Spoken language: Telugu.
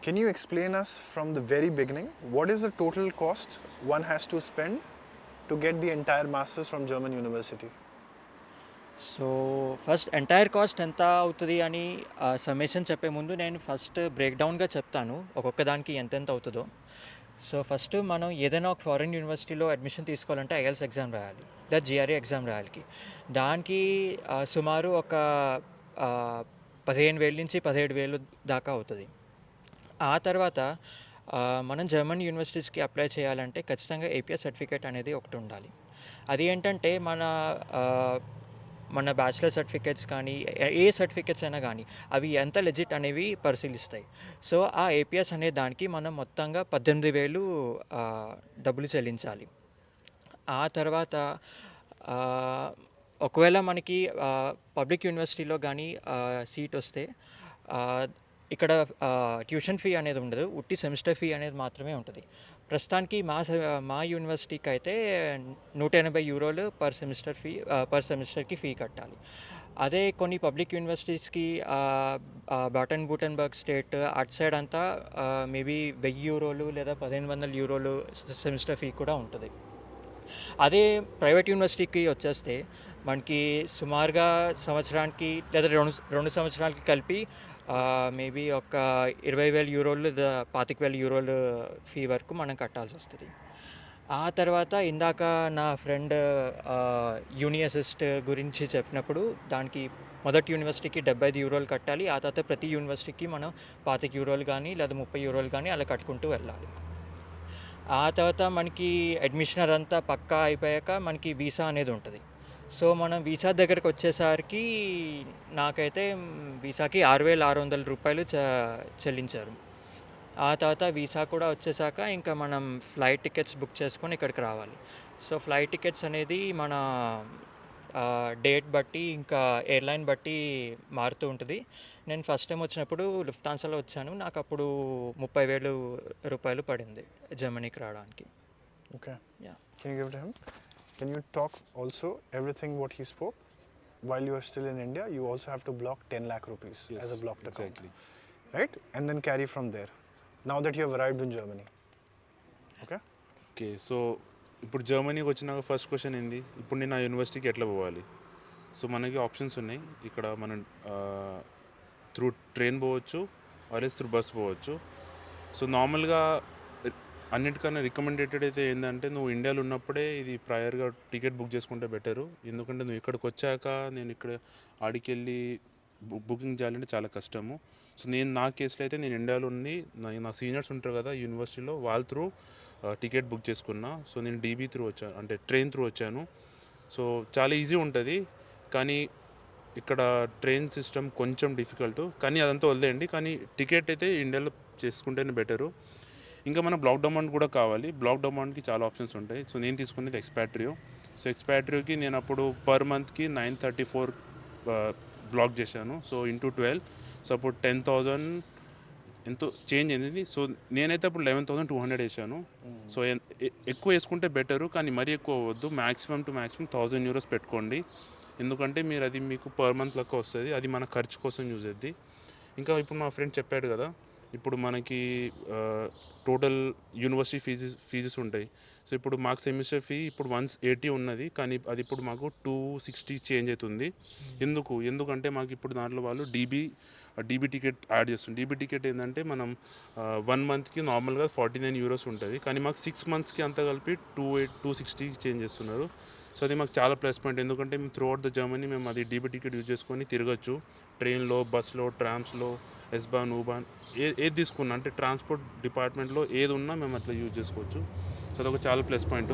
Can you explain us from the very beginning what is the total cost one has to spend to get the entire masters from German university? So first entire cost ఎంత అవుతుంది అని సమ్మేషన్ చెప్పే ముందు నేను ఫస్ట్ బ్రేక్ డౌన్గా చెప్తాను ఒక్కొక్క దానికి ఎంతెంత అవుతుందో. సో ఫస్ట్ మనం ఏదైనా ఒక ఫారిన్ యూనివర్సిటీలో అడ్మిషన్ తీసుకోవాలంటే ఐఎల్స్ ఎగ్జామ్ రాయాలి లేదా జిఆర్ఈ ఎగ్జామ్ రాయాలి. దానికి సుమారు ఒక 15,000 నుంచి 17,000 దాకా అవుతుంది. ఆ తర్వాత మనం జర్మన్ యూనివర్సిటీస్కి అప్లై చేయాలంటే ఖచ్చితంగా ఏపీఎస్ సర్టిఫికేట్ అనేది ఒకటి ఉండాలి. అది ఏంటంటే మన బ్యాచిలర్ సర్టిఫికేట్స్ కానీ ఏ సర్టిఫికేట్స్ అయినా కానీ అవి ఎంత లెజిట్ అనేవి పరిశీలిస్తాయి. సో ఆ ఏపీఎస్ అనే దానికి మనం మొత్తంగా 18,000 డబ్బులు చెల్లించాలి. ఆ తర్వాత ఒకవేళ మనకి పబ్లిక్ యూనివర్సిటీలో కానీ సీట్ వస్తే ఇక్కడ ట్యూషన్ ఫీ అనేది ఉండదు, ఉట్టి సెమిస్టర్ ఫీ అనేది మాత్రమే ఉంటుంది. ప్రస్తుతానికి మా యూనివర్సిటీకి అయితే €180 పర్ సెమిస్టర్కి ఫీ కట్టాలి. అదే కొన్ని పబ్లిక్ యూనివర్సిటీస్కి బాటన్ బూటన్బర్గ్ స్టేట్ అటు సైడ్ అంతా మేబీ €1,000 లేదా €1,500 సెమిస్టర్ ఫీ కూడా ఉంటుంది. అదే ప్రైవేట్ యూనివర్సిటీకి వచ్చేస్తే మనకి సుమారుగా సంవత్సరానికి లేదా 2 సంవత్సరాలకి కలిపి మేబీ ఒక €20,000 లేదా €25,000 ఫీ వరకు మనం కట్టాల్సి వస్తుంది. ఆ తర్వాత ఇందాక నా ఫ్రెండ్ యూని అసిస్ట్ గురించి చెప్పినప్పుడు దానికి మొదటి యూనివర్సిటీకి €75 కట్టాలి. ఆ తర్వాత ప్రతి యూనివర్సిటీకి మనం €25 కానీ లేదా €30 కానీ అలా కట్టుకుంటూ వెళ్ళాలి. ఆ తర్వాత మనకి అడ్మిషన్ అదంతా పక్కా అయిపోయాక మనకి వీసా అనేది ఉంటుంది. సో మనం వీసా దగ్గరకు వచ్చేసరికి నాకైతే వీసాకి ₹6,600 చెల్లించారు. ఆ తర్వాత వీసా కూడా వచ్చేసాక ఇంకా మనం ఫ్లైట్ టికెట్స్ బుక్ చేసుకొని ఇక్కడికి రావాలి. సో ఫ్లైట్ టికెట్స్ అనేది మన డేట్ బట్టి ఇంకా ఎయిర్లైన్ బట్టి మారుతూ ఉంటుంది. నేను ఫస్ట్ టైం వచ్చినప్పుడు లుఫ్తాన్సాలో వచ్చాను. నాకు అప్పుడు ₹30,000 పడింది జర్మనీకి రావడానికి. Okay. Yeah. Can you give it to him? Can you talk also everything what he spoke? While you are still in India, you also have to block 10 lakh rupees as a blocked account. Exactly. Right? And then carry from there. Now that you have arrived in Germany. Okay? Okay, so ఇప్పుడు జర్మనీకి వచ్చినాక ఫస్ట్ క్వశ్చన్ ఏంది, ఇప్పుడు నేను ఆ యూనివర్సిటీకి ఎట్లా పోవాలి? సో మనకి ఆప్షన్స్ ఉన్నాయి. ఇక్కడ మనం త్రూ ట్రైన్ పోవచ్చు, ఆర్ఎస్ త్రూ బస్ పోవచ్చు. సో నార్మల్గా అన్నిటికన్నా రికమెండేటెడ్ అయితే ఏంటంటే నువ్వు ఇండియాలో ఉన్నప్పుడే ఇది ప్రయర్గా టికెట్ బుక్ చేసుకుంటే బెటరు. ఎందుకంటే నువ్వు ఇక్కడికి వచ్చాక నేను ఇక్కడ ఆడికి వెళ్ళి బుకింగ్ చేయాలంటే చాలా కష్టము. సో నా కేసులో అయితే నేను ఇండియాలో ఉండి నా సీనియర్స్ ఉంటారు కదా యూనివర్సిటీలో, వాళ్ళ త్రూ టికెట్ బుక్ చేసుకున్నా. సో నేను డీబీ త్రూ వచ్చాను, అంటే ట్రైన్ త్రూ వచ్చాను. సో చాలా ఈజీ ఉంటుంది, కానీ ఇక్కడ ట్రైన్ సిస్టమ్ కొంచెం డిఫికల్ట్, కానీ అదంతా వదిలేయండి. కానీ టికెట్ అయితే ఇండియాలో చేసుకుంటేనే బెటరు. ఇంకా మన బ్లాక్ అమౌంట్ కూడా కావాలి. బ్లాక్ అమౌంట్కి చాలా ఆప్షన్స్ ఉంటాయి. సో నేను తీసుకునేది ఎక్స్పాట్రియో. సో ఎక్స్పాట్రియోకి నేను అప్పుడు పర్ మంత్కి 934 బ్లాక్ చేశాను. సో ఇంటూ 12, సో అప్పుడు 10,000 ఎంతో చేంజ్ అయింది. సో నేనైతే అప్పుడు 11,200 వేసాను. సో ఎక్కువ వేసుకుంటే బెటరు, కానీ మరీ ఎక్కువ అవ్వద్దు. మ్యాక్సిమం టు మ్యాక్సిమం €1,000 పెట్టుకోండి. ఎందుకంటే మీరు అది మీకు పర్ మంత్ లెక్క వస్తుంది, అది మన ఖర్చు కోసం యూజ్ అవుద్ది. ఇంకా ఇప్పుడు మా ఫ్రెండ్ చెప్పాడు కదా, ఇప్పుడు మనకి టోటల్ యూనివర్సిటీ ఫీజెస్ ఉంటాయి. సో ఇప్పుడు మాకు సెమిస్టర్ ఫీ ఇప్పుడు 180 ఉన్నది, కానీ అది ఇప్పుడు మాకు 260 చేంజ్ అవుతుంది. ఎందుకంటే మాకు ఇప్పుడు దాంట్లో వాళ్ళు డీబీ టికెట్ యాడ్ చేస్తుంది. డీబీ టికెట్ ఏంటంటే మనం 1 మంత్కి నార్మల్గా €49 ఉంటుంది, కానీ మాకు 6 మంత్స్కి అంతా కలిపి 260 చేంజ్ చేస్తున్నారు. సో అది మాకు చాలా ప్లస్ పాయింట్. ఎందుకంటే మేము త్రూ అవుట్ ద జర్మనీ మేము అది డీబీ టికెట్ యూజ్ చేసుకొని తిరగచ్చు. ట్రైన్లో, బస్లో, ట్రామ్స్లో, ఎస్బాన్, ఊబాన్ ఏది తీసుకున్నా, అంటే ట్రాన్స్పోర్ట్ డిపార్ట్మెంట్లో ఏది ఉన్నా మేము అట్లా యూజ్ చేసుకోవచ్చు. సో అదొక చాలా ప్లస్ పాయింట్.